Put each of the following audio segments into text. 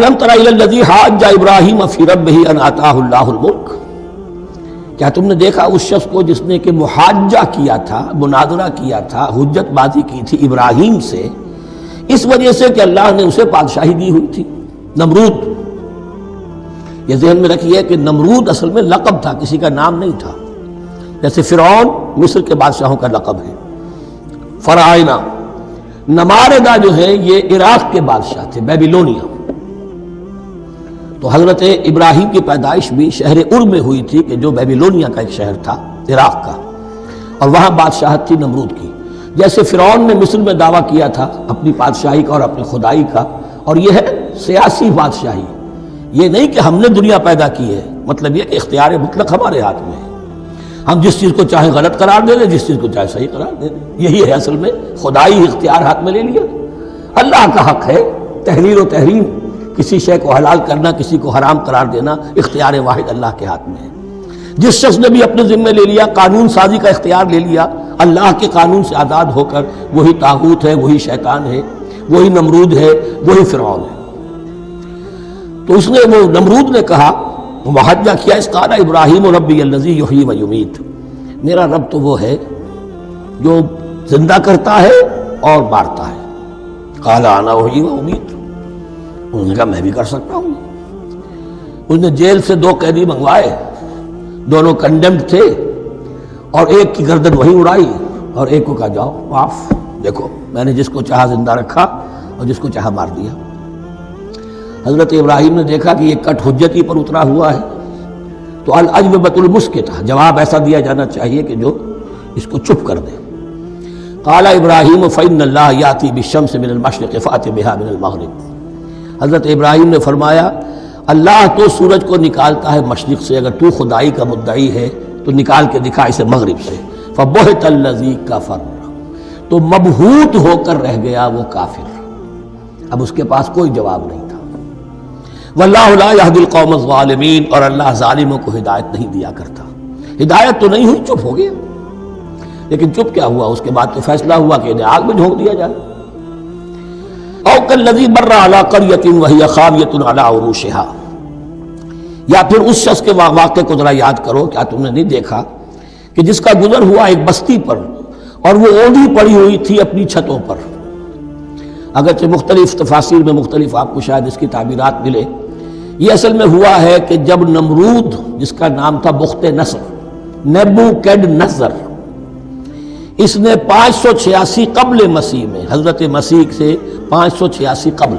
الم تر الی الذی حاج ابراہیم فی ربہ ان آتاہ اللہ الملک، کیا تم نے دیکھا اس شخص کو جس نے کہ محاجہ کیا تھا، مناظرہ کیا تھا، حجت بازی کی تھی ابراہیم سے، اس وجہ سے کہ اللہ نے اسے بادشاہی دی ہوئی تھی۔ نمرود، یہ ذہن میں رکھیے کہ نمرود اصل میں لقب تھا، کسی کا نام نہیں تھا، جیسے فرعون مصر کے بادشاہوں کا لقب ہے۔ فرعونہ، نماردہ جو ہے یہ عراق کے بادشاہ تھے، بیبیلونیا۔ تو حضرت ابراہیم کی پیدائش بھی شہر ار میں ہوئی تھی کہ جو بیبیلونیا کا ایک شہر تھا عراق کا، اور وہاں بادشاہت تھی نمرود کی۔ جیسے فرعون نے مصر میں دعویٰ کیا تھا اپنی بادشاہی کا اور اپنی خدائی کا، اور یہ ہے سیاسی بادشاہی، یہ نہیں کہ ہم نے دنیا پیدا کی ہے، مطلب یہ کہ اختیار مطلق ہمارے ہاتھ میں ہے، ہم جس چیز کو چاہیں غلط قرار دے دیں، جس چیز کو چاہے صحیح قرار دے دیں۔ یہی ہے اصل میں خدائی اختیار ہاتھ میں لے لیا۔ اللہ کا حق ہے تحلیل و تحریم، کسی شے کو حلال کرنا، کسی کو حرام قرار دینا، اختیار واحد اللہ کے ہاتھ میں ہے۔ جس شخص نے بھی اپنے ذمہ لے لیا، قانون سازی کا اختیار لے لیا اللہ کے قانون سے آزاد ہو کر، وہی طاغوت ہے، وہی شیطان ہے، وہی نمرود ہے، وہی فرعون ہے۔ تو اس نے، وہ نمرود نے کہا، محاجہ کیا، اس قال ابراہیم ربی الذی یحیی و یمیت، میرا رب تو وہ ہے جو زندہ کرتا ہے اور مارتا ہے۔ قال انا احیی و امیت، انہوں نے کہا میں بھی کر سکتا ہوں۔ اس نے جیل سے 2 قیدی منگوائے، دونوں کنڈیمڈ تھے، اور ایک کی گردن وہیں اڑائی اور ایک کو کہا جاؤ معاف، دیکھو میں نے جس کو چاہا زندہ رکھا اور جس کو چاہا مار دیا۔ حضرت ابراہیم نے دیکھا کہ یہ کٹ حجتی پر اترا ہوا ہے، تو العجوبۃ المسکتہ، جواب ایسا دیا جانا چاہیے کہ جو اس کو چپ کر دے۔ قال ابراہیم فإن اللہ یأتی بالشمس من المشرق فأت بها من المغرب، حضرت ابراہیم نے فرمایا اللہ تو سورج کو نکالتا ہے مشرق سے، اگر تو خدائی کا مدعی ہے تو نکال کے دکھا اسے مغرب سے۔ فبہت الذی کفر، تو مبہوت ہو کر رہ گیا وہ کافر، اب اس کے پاس کوئی جواب نہیں تھا۔ واللہ لا یہدی القوم الظالمین، اور اللہ ظالموں کو ہدایت نہیں دیا کرتا۔ ہدایت تو نہیں ہوئی، چپ ہو گیا، لیکن چپ کیا ہوا؟ اس کے بعد تو فیصلہ ہوا کہ انہیں آگ میں جھونک دیا جائے۔ او کالذی مر علی قریۃ وہی خاویۃ علی عروشہا، یا پھر اس شخص کے واقعے کو ذرا یاد کرو، کیا تم نے نہیں دیکھا کہ جس کا گزر ہوا ایک بستی پر اور وہ اوندھی پڑی ہوئی تھی اپنی چھتوں پر۔ اگرچہ مختلف تفاسیر میں مختلف آپ کو شاید اس کی تعبیرات ملے، یہ اصل میں ہوا ہے کہ جب نمرود، جس کا نام تھا بخت نصر، نیبوکیڈنیزر، اس نے 586 قبل مسیح میں، حضرت مسیح سے 586 قبل،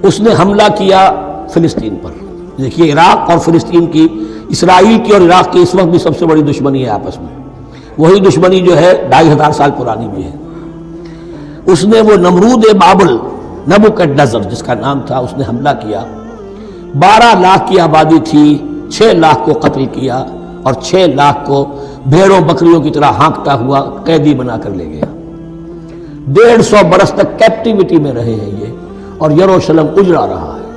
اس نے حملہ کیا فلسطین پر۔ دیکھیے عراق اور فلسطین کی، اسرائیل کی اور عراق کی اس وقت بھی سب سے بڑی دشمنی ہے آپس میں، وہی دشمنی جو ہے 2500 سال پرانی بھی ہے۔ اس نے، وہ نمرود بابل، نیبوکیڈنیزر جس کا نام تھا، اس نے حملہ کیا، 12 لاکھ کی آبادی تھی، 6 لاکھ کو قتل کیا اور 6 لاکھ کو بھیڑوں بکریوں کی طرح ہانکتا ہوا قیدی بنا کر لے گیا۔ 150 برس تک کیپٹیوٹی میں رہے ہیں یہ، اور یروشلم اجڑا رہا ہے،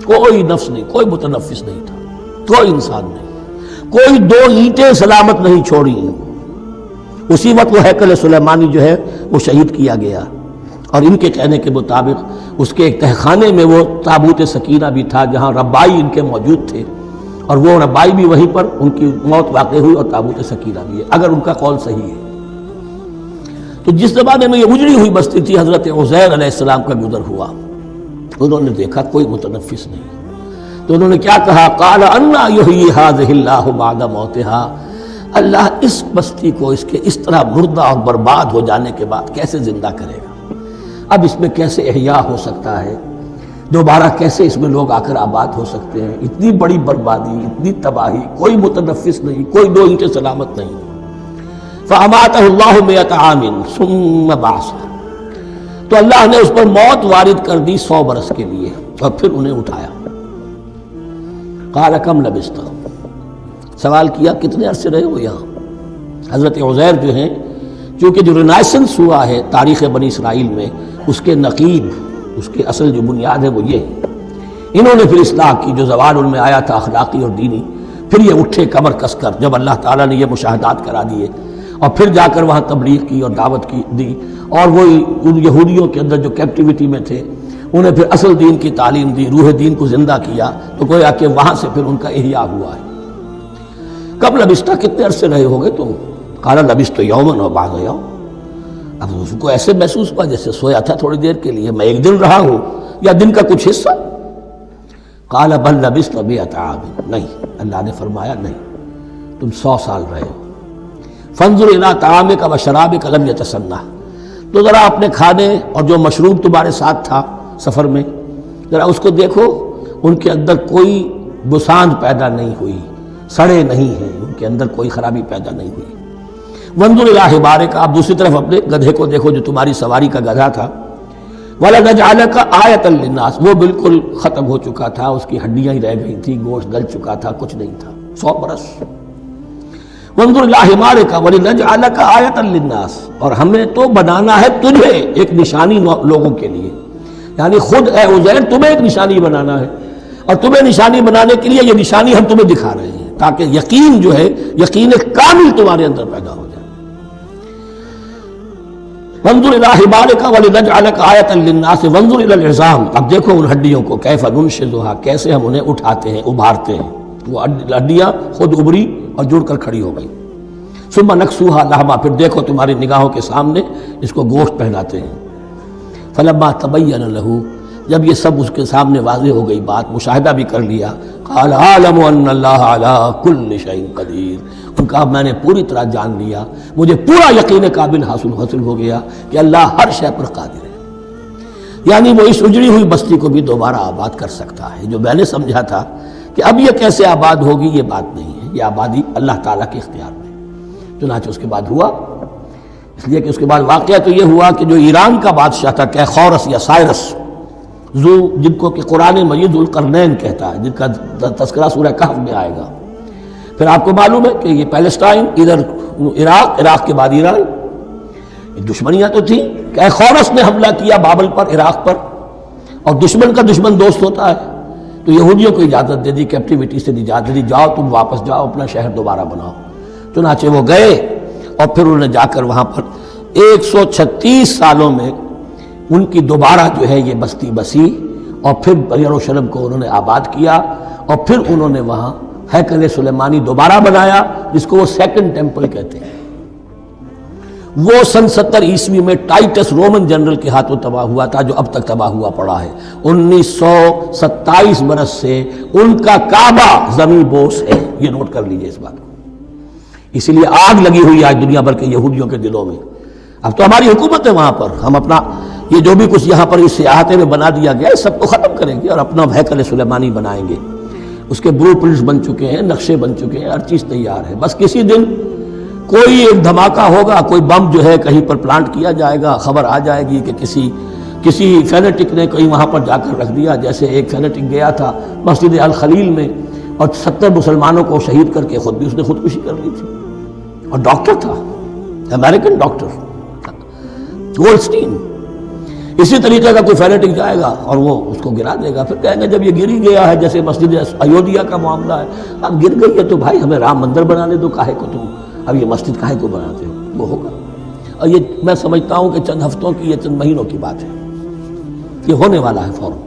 کوئی نفس نہیں، کوئی متنفس نہیں تھا، کوئی انسان نہیں، کوئی 2 اینٹیں سلامت نہیں چھوڑی۔ اسی وقت وہ ہیکل سلیمانی جو ہے وہ شہید کیا گیا، اور ان کے کہنے کے مطابق اس کے ایک تہخانے میں وہ تابوت سکینہ بھی تھا جہاں ربائی ان کے موجود تھے، اور وہ ربائی بھی وہیں پر ان کی موت واقع ہوئی، اور تابوت سکینہ بھی ہے، اگر ان کا قول صحیح ہے۔ تو جس زمانے میں یہ اجڑی ہوئی بستی تھی، حضرت عزیر علیہ السلام کا گزر ہوا، انہوں نے دیکھا کوئی متنفس نہیں، تو انہوں نے کیا کہا، قال انا یحیی ھذہ اللہ بعد موتہا، اللہ اس بستی کو اس کے اس طرح مردہ اور برباد ہو جانے کے بعد کیسے زندہ کرے گا؟ اب اس میں کیسے احیاء ہو سکتا ہے؟ دوبارہ کیسے اس میں لوگ آ کر آباد ہو سکتے ہیں؟ اتنی بڑی بربادی، اتنی تباہی، کوئی متنفس نہیں، کوئی 2 اینٹیں سلامت نہیں۔ فَأَمَاتَهُ اللَّهُ مِئَةَ عَامٍ ثُمَّ بَعَثَهُ، تو اللہ نے اس پر موت وارد کر دی 100 برس کے لیے، اور پھر انہیں اٹھایا۔ قَالَ كَمْ لَبِثْتَ، سوال کیا کتنے عرصے رہے ہو یہاں؟ حضرت عزیر جو ہیں، چونکہ جو رینائسنس ہوا ہے تاریخ بنی اسرائیل میں، اس کے نقیب، اس کے اصل جو بنیاد ہے وہ یہ ہے۔ انہوں نے پھر اصلاح کی، جو زوال ان میں آیا تھا اخلاقی اور دینی، پھر یہ اٹھے کمر کس کر، جب اللہ تعالیٰ نے یہ مشاہدات کرا دیے، اور پھر جا کر وہاں تبلیغ کی اور دعوت کی دی، اور وہ ان یہودیوں کے اندر جو کیپٹیوٹی میں تھے انہیں پھر اصل دین کی تعلیم دی، روح دین کو زندہ کیا، تو گویا کہ وہاں سے پھر ان کا احیاء ہوا ہے۔ کب لبستہ، کتنے عرصے رہے ہوگے تم؟ قال لبثت یوما و بعض یوم، اب اس کو ایسے محسوس ہوا جیسے سویا تھا تھوڑی دیر کے لیے، میں ایک دن رہا ہوں یا دن کا کچھ حصہ۔ قال بل لبثت مئۃ عام، نہیں، اللہ نے فرمایا نہیں، تم 100 سال رہے ہو۔ فانظر الی طعامک و شرابک لم یتسنہ، تو ذرا اپنے کھانے اور جو مشروب تمہارے ساتھ تھا سفر میں، ذرا اس کو دیکھو، ان کے اندر کوئی بساند پیدا نہیں ہوئی، سڑے نہیں ہیں، ان کے اندر کوئی خرابی پیدا نہیں ہوئی۔ وانظر الی حمارک، آپ دوسری طرف اپنے گدھے کو دیکھو جو تمہاری سواری کا گدھا تھا۔ وَلَنَجْعَلَكَ آیَةً لِلنَّاسِ، وہ بالکل ختم ہو چکا تھا، اس کی ہڈیاں ہی رہ گئی تھی، گوشت گل چکا تھا، کچھ نہیں تھا، 100 برس۔ وانظر الی حمارک وَلِنَجْعَلَكَ آیَةً لِلنَّاسِ، اور ہمیں تو بنانا ہے تجھے ایک نشانی لوگوں کے لیے، یعنی خود اے عزیر تمہیں ایک نشانی بنانا ہے، اور تمہیں نشانی بنانے کے لیے یہ نشانی ہم تمہیں دکھا رہے ہیں تاکہ یقین جو ہے، یقین کامل تمہارے اندر پیدا ہو جائے۔ وانظر الی حمارک ولنجعلک آیۃ للناس وانظر الی العظام، اب دیکھو ان ہڈیوں کو، کیف ننشزھا، کیسے ہم انہیں اٹھاتے ہیں، ابھارتے ہیں، وہ ہڈیاں خود ابری اور جڑ کر کھڑی ہو گئی۔ ثم نکسوھا لحما، پھر دیکھو تمہاری نگاہوں کے سامنے اس کو گوشت پہناتے ہیں۔ فلما تبین لہ، جب یہ سب اس کے سامنے واضح ہو گئی بات، مشاہدہ بھی کر لیا، قال اعلم ان اللہ علی کل شیء قدیر، ان کا میں نے پوری طرح جان لیا، مجھے پورا یقین قابل حاصل ہو گیا کہ اللہ ہر شے پر قادر ہے، یعنی وہ اس اجڑی ہوئی بستی کو بھی دوبارہ آباد کر سکتا ہے۔ جو میں نے سمجھا تھا کہ اب یہ کیسے آباد ہوگی، یہ بات نہیں ہے، یہ آبادی اللہ تعالیٰ کے اختیار میں۔ چنانچہ اس کے بعد ہوا، اس لیے کہ اس کے بعد واقعہ تو یہ ہوا کہ جو ایران کا بادشاہ تھا کیخورس یا سائرس، جن کو کہ قرآن مجید ذوالقرنین کہتا ہے، جن کا تذکرہ سورہ کہف میں آئے گا۔ پھر آپ کو معلوم ہے کہ یہ پیلسٹائن، ادھر عراق کے بعد ایران، دشمنیاں تو تھیں۔ کیخورس نے حملہ کیا بابل پر، عراق پر، اور دشمن کا دشمن دوست ہوتا ہے، تو یہودیوں کو اجازت دے دی، کیپٹیوٹی سے اجازت دے دی، جاؤ تم واپس جاؤ، اپنا شہر دوبارہ بناؤ۔ چنانچہ وہ گئے، اور پھر انہوں نے جا کر وہاں پر 136 سالوں میں ان کی دوبارہ جو ہے یہ بستی بسی، اور پھر یروشلم کو انہوں نے آباد کیا، اور پھر انہوں نے وہاں ہیکل سلیمانی دوبارہ بنایا، جس کو وہ سیکنڈ ٹیمپل کہتے ہیں۔ وہ سن 70 عیسوی میں ٹائٹس رومن جنرل کے ہاتھوں تباہ ہوا تھا، جو اب تک تباہ ہوا پڑا ہے۔ 1927 برس سے ان کا کعبہ زمین بوس ہے، یہ نوٹ کر لیجئے اس بات کو۔ اسی لیے آگ لگی ہوئی ہے آج دنیا بھر کے یہودیوں کے دلوں میں۔ اب تو ہماری حکومت ہے وہاں پر، ہم اپنا یہ جو بھی کچھ یہاں پر اس احاطے میں بنا دیا گیا ہے سب کو ختم کریں گے، اور اپنا ہیکل سلیمانی بنائیں گے۔ اس کے بلو پرنٹس بن چکے ہیں، نقشے بن چکے ہیں، ہر چیز تیار ہے، بس کسی دن کوئی ایک دھماکہ ہوگا، کوئی بم جو ہے کہیں پر پلانٹ کیا جائے گا، خبر آ جائے گی کہ کسی فینیٹک نے کہیں وہاں پر جا کر رکھ دیا، جیسے ایک فینیٹک گیا تھا مسجد الخلیل میں اور 70 مسلمانوں کو شہید کر کے خود بھی اس نے خودکشی کر لی تھی، اور ڈاکٹر تھا، امریکن ڈاکٹر گولڈسٹین۔ اسی طریقے کا کوئی فینیٹک جائے گا اور وہ اس کو گرا دے گا، پھر کہیں گے جب یہ گر ہی گیا ہے، جیسے مسجد ایودھیا کا معاملہ ہے، اب گر گئی ہے تو بھائی ہمیں رام مندر بنانے دو، کاہے کو تم اب یہ مسجد کاہے کو بناتے ہو، وہ ہوگا۔ اور یہ میں سمجھتا ہوں کہ چند ہفتوں کی، یہ چند مہینوں کی بات ہے، یہ ہونے والا ہے فوراً۔